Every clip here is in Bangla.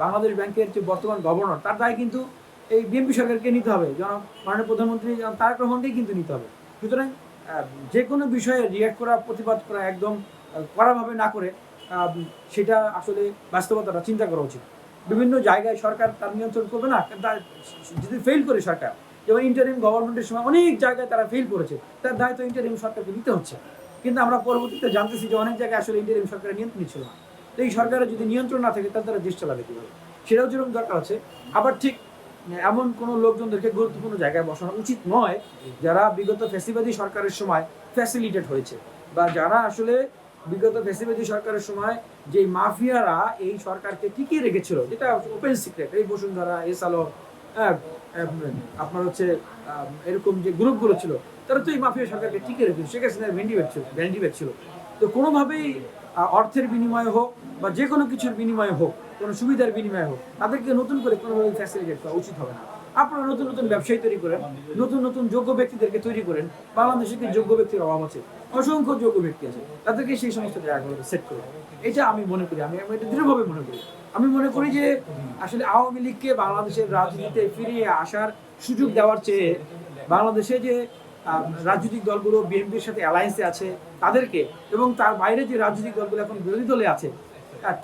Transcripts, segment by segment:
বাংলাদেশ ব্যাংকের যে বর্তমান গভর্নর, তার দায় কিন্তু এই বিএনপি সরকারকে নিতে হবে, মাননীয় প্রধানমন্ত্রী তারেক রহমানকেই কিন্তু নিতে হবে। সুতরাং যে কোনো বিষয়ে রিয়াক্ট করা, প্রতিবাদ করা একদম কড়াভাবে না করে সেটা আসলে বাস্তবতাটা চিন্তা করা উচিত। বিভিন্ন জায়গায় সরকার তার নিয়ন্ত্রণ করবে না, যদি ফেল করে সরকার, যেমন ইন্টারিম গভর্নমেন্টের সময় অনেক জায়গায় তারা ফেল করেছে, তার দায়িত্ব ইন্টারিম সরকারকে নিতে হচ্ছে। কিন্তু আমরা পরবর্তীতে জানতেছি যে অনেক জায়গায় আসলে ইন্টারিম সরকারের নিয়ন্ত্রণ ছিল না। তো এই সরকারের যদি নিয়ন্ত্রণ না থাকে, তার দ্বারা দেশ চালাবে কীভাবে, সেটাও যেরকম দরকার আছে। আবার ঠিক এমন কোনো লোকজনদেরকে গুরুত্বপূর্ণ জায়গায় বসানো উচিত নয় যারা বিগত ফ্যাসিবাদী সরকারের সময় ফ্যাসিলিটেট হয়েছে, বা যারা আসলে বিগত ফ্যাসিবাদী সরকারের সময় যে মাফিয়ারা এই সরকারকে টিকিয়ে রেখেছিল, যেটা ওপেন সিক্রেট, এই বসুন্ধরা, এস আলম, আপনার হচ্ছে এরকম যে গ্রুপগুলো ছিল, তারা তো এই মাফিয়া সরকারকে টিকিয়ে রেখেছিল। শেখ হাসিনার ভ্যান্ডি ব্যাগ ছিল। তো কোনোভাবেই অর্থের বিনিময়ে হোক বা যে কোনো কিছুর বিনিময়ে হোক, কোনো সুবিধার বিনিময়ে হোক, তাদেরকে নতুন করে কোনোভাবে ফ্যাসিলিটেট করা উচিত হবে না। আপনারা নতুন নতুন ব্যবসায়ী তৈরি করেন, নতুন নতুন যোগ্য ব্যক্তিদেরকে তৈরি করেন। বাংলাদেশে কি যোগ্য ব্যক্তির অভাব আছে? অসংখ্য যোগ্য ব্যক্তি আছে, তাদেরকে সেই সমস্ত জায়গাগুলোকে সেট করে। এটা আমি মনে করি, আমি এটা দৃঢ়ভাবে মনে করি। আমি মনে করি যে আসলে আওয়ামী লীগকে বাংলাদেশের রাজনীতিতে ফিরিয়ে আসার সুযোগ দেওয়ার চেয়ে বাংলাদেশে যে রাজনৈতিক দলগুলো বিএনপির সাথে অ্যালায়েন্সে আছে তাদেরকে, এবং তার বাইরে যে রাজনৈতিক দলগুলো এখন বিরোধী দলে আছে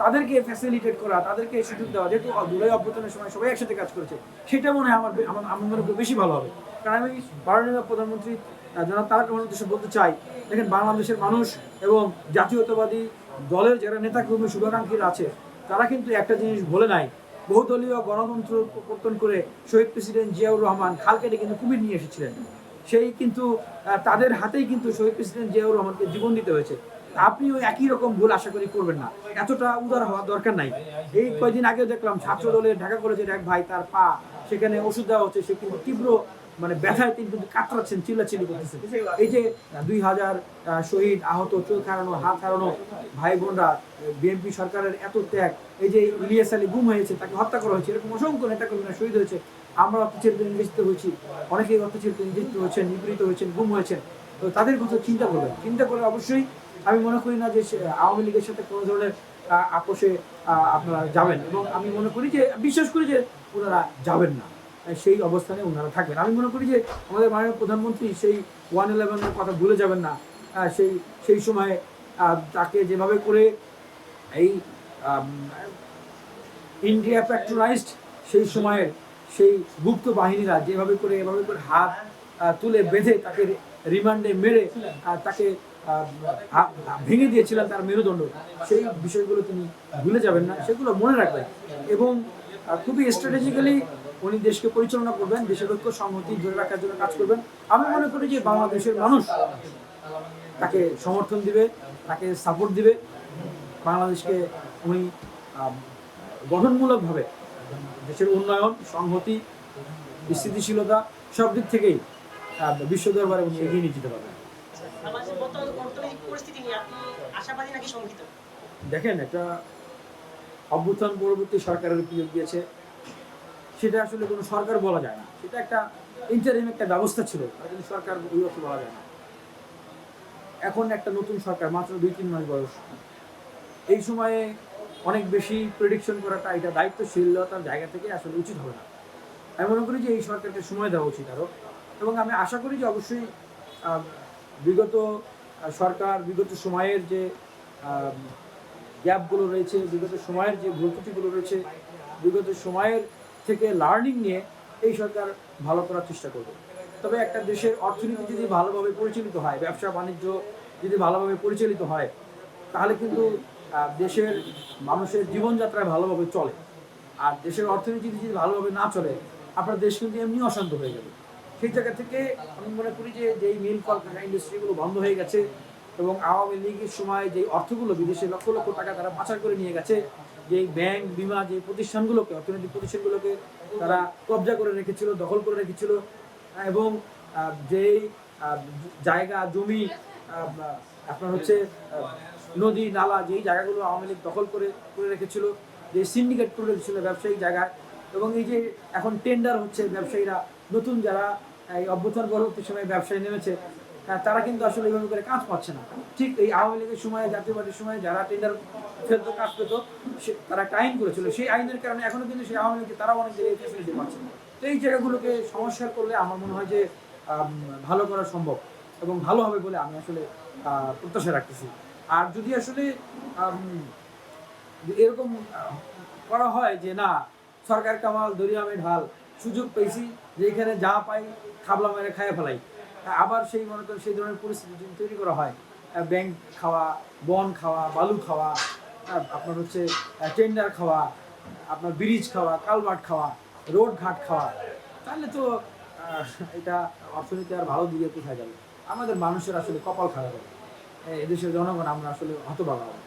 তাদেরকে ফ্যাসিলিটেট করা, তাদেরকে সুযোগ দেওয়া, যেহেতু জুলাই অভ্যুত্থানের সময় সবাই একসাথে কাজ করেছে, সেটা মনে হয় আমার মনে করি বেশি ভালো হবে। কারণ আমি মাননীয় প্রধানমন্ত্রী জনাব তারেক রহমানের উদ্দেশ্যে বলতে চাই, দেখেন বাংলাদেশের মানুষ এবং জাতীয়তাবাদী দলের যারা নেতাকর্মী শুভাকাঙ্ক্ষীরা আছে, তারা কিন্তু একটা জিনিস ভুলে নাই। বহুদলীয় গণতন্ত্র প্রবর্তন করে শহীদ প্রেসিডেন্ট জিয়াউর রহমান খাল কেটে কিন্তু কুমির নিয়ে এসেছিলেন। সেই কিন্তু তাদের হাতেই কিন্তু শহীদ প্রেসিডেন্ট জিয়াউর রহমানকে জীবন দিতে হয়েছে। আপনিও একই রকম ভুল আশা করি করবেন না, এতটা উদার হওয়ার দরকার নাই। এই কয়েকদিন আগেও দেখলাম ছাত্র দলের ঢাকা কলেজের এক ভাই, তার পা সেখানে ওষুধ দেওয়া হচ্ছে, সে কিন্তু তীব্র ব্যথায় তিনি কিন্তু কাতরাচ্ছেন, চিল্লাচিল্লি করতেছেন। এই যে 2000 শহীদ, আহত, চোখ হারানো, হাত হারানো ভাই বোনরা, বিএনপি সরকারের এত ত্যাগ, এই যে ইলিয়াস আলী গুম হয়েছে, তাকে হত্যা করা হয়েছে, এরকম অসংখ্য নেতাকর্মীরা শহীদ হয়েছে। আমরা অত্যাচারিত নির্যাতিত হয়েছি, অনেকেই অত্যাচারিত নির্যাতিত হয়েছেন, নিপীড়িত হয়েছেন, গুম হয়েছেন। তো তাদের কথা চিন্তা করবেন, চিন্তা করে অবশ্যই আমি মনে করি না যে আওয়ামী লীগের সাথে কোনো ধরনের আপোষে আপনারা যাবেন, এবং আমি মনে করি যে, বিশ্বাস করি যে ওনারা যাবেন না, সেই অবস্থানে ওনারা থাকবেন। আমি মনে করি যে আমাদের মাননীয় প্রধানমন্ত্রী সেই 111-এর কথা ভুলে যাবেন না। সেই সময়ে তাকে যেভাবে করে এই ইন্ডিয়া প্যাট্রোনাইজড, সেই সময়ের সেই গুপ্ত বাহিনীরা যেভাবে করে এভাবে করে হাত তুলে বেঁধে তাকে রিমান্ডে মেরে তাকে ভেঙে দিয়েছিলেন তার মেরুদণ্ড, সেই বিষয়গুলো তিনি ভুলে যাবেন না, সেগুলো মনে রাখবেন। এবং খুবই স্ট্র্যাটেজিক্যালি উনি দেশকে পরিচালনা করবেন, দেশের ঐক্য সংহতি ধরে রাখার জন্য কাজ করবেন। আমি মনে করি যে বাংলাদেশের মানুষ তাকে সমর্থন দিবে, তাকে সাপোর্ট দিবে। বাংলাদেশকে উনি গঠনমূলকভাবে দেশের উন্নয়ন, সংহতি, স্থিতিশীলতা সব দিক থেকেই বিশ্ব দরবারে উনি এগিয়ে নিয়ে যেতে পারবেন। দেখেন, একটা অভ্যুত্থান পরবর্তী সরকারের উপযোগ দিয়েছে, সেটা আসলে কোনো সরকার বলা যায় না, সেটা একটা ইন্টারিম একটা ব্যবস্থা ছিল, কিন্তু সরকার ওই অর্থ বলা যায় না। এখন একটা নতুন সরকার, মাত্র 2-3 মাস বয়স, এই সময়ে অনেক বেশি প্রেডিকশন করাটা এটা দায়িত্বশীলতার জায়গা থেকে আসলে উচিত হবে না। আমি মনে করি যে এই সরকারকে সময় দেওয়া উচিত আরও, এবং আমি আশা করি যে অবশ্যই বিগত সরকার, বিগত সময়ের যে গ্যাপগুলো রয়েছে, বিগত সময়ের যে ভুল ত্রুটিগুলো রয়েছে, বিগত সময়ের থেকে লার্নিং নিয়ে এই সরকার ভালো করার চেষ্টা করবে। তবে একটা দেশের অর্থনীতি যদি ভালোভাবে পরিচালিত হয়, ব্যবসা বাণিজ্য যদি ভালোভাবে পরিচালিত হয়, তাহলে কিন্তু দেশের মানুষের জীবনযাত্রায় ভালোভাবে চলে। আর দেশের অর্থনীতি যদি ভালোভাবে না চলে, আপনার দেশ কিন্তু এমনি অশান্ত হয়ে যাবে। সেই জায়গা থেকে আমি মনে করি যে যেই মিল কলকারখানা ইন্ডাস্ট্রিগুলো বন্ধ হয়ে গেছে, এবং আওয়ামী লীগের সময় যেই অর্থগুলো বিদেশে লক্ষ লক্ষ টাকা তারা পাচার করে নিয়ে গেছে, যেই ব্যাংক, বিমা, যে প্রতিষ্ঠানগুলোকে, অর্থনৈতিক প্রতিষ্ঠানগুলোকে তারা কবজা করে রেখেছিল, দখল করে রেখেছিল, এবং যেই জায়গা জমি, আপনার হচ্ছে নদী নালা, যেই জায়গাগুলো আওয়ামী লীগ দখল করে রেখেছিল, যে সিন্ডিকেট করে রেখেছিল ব্যবসায়িক জায়গায়, এবং এই যে এখন টেন্ডার হচ্ছে, ব্যবসায়ীরা নতুন যারা এই অভ্যুত্থান পরবর্তী সময়ে ব্যবসায় নেমেছে, হ্যাঁ, তারা কিন্তু আসলে এইভাবে করে কাজ পাচ্ছে না। ঠিক এই আওয়ামী লীগের সময়, জাতীয় পার্টির সময় যারা টেন্ডার ফেলতো, কাজ পেত, তারা একটা আইন করেছিল। সেই আইনের কারণে এখনো কিন্তু সেই আওয়ামী লীগকে তারাও অনেক জায়গায় ফেসিলিটি পাচ্ছে না। তো এই জায়গাগুলোকে সংস্কার করলে আমার মনে হয় যে ভালো করা সম্ভব এবং ভালো হবে বলে আমি আসলে প্রত্যাশা রাখতেছি। আর যদি আসলে এরকম করা হয় যে না, সরকার কামাল দরিয়া আমি ঢাল, সুযোগ পেয়েছি যেখানে যা পাই খাবলা মেরে খাইয়ে ফেলাই, আবার সেই মনে করেন সেই ধরনের পরিস্থিতি যদি তৈরি করা হয়, ব্যাংক খাওয়া, বন খাওয়া, বালু খাওয়া, আপনার হচ্ছে টেন্ডার খাওয়া, আপনার ব্রিজ খাওয়া, কালভার্ট খাওয়া, রোড ঘাট খাওয়া, তাহলে তো এটা অর্থনীতি আর ভালো দিকে কোথায় যাবে? আমাদের মানুষের আসলে কপাল খারাপ হবে, এদেশের জনগণ আমরা আসলে হতভাগা হবো।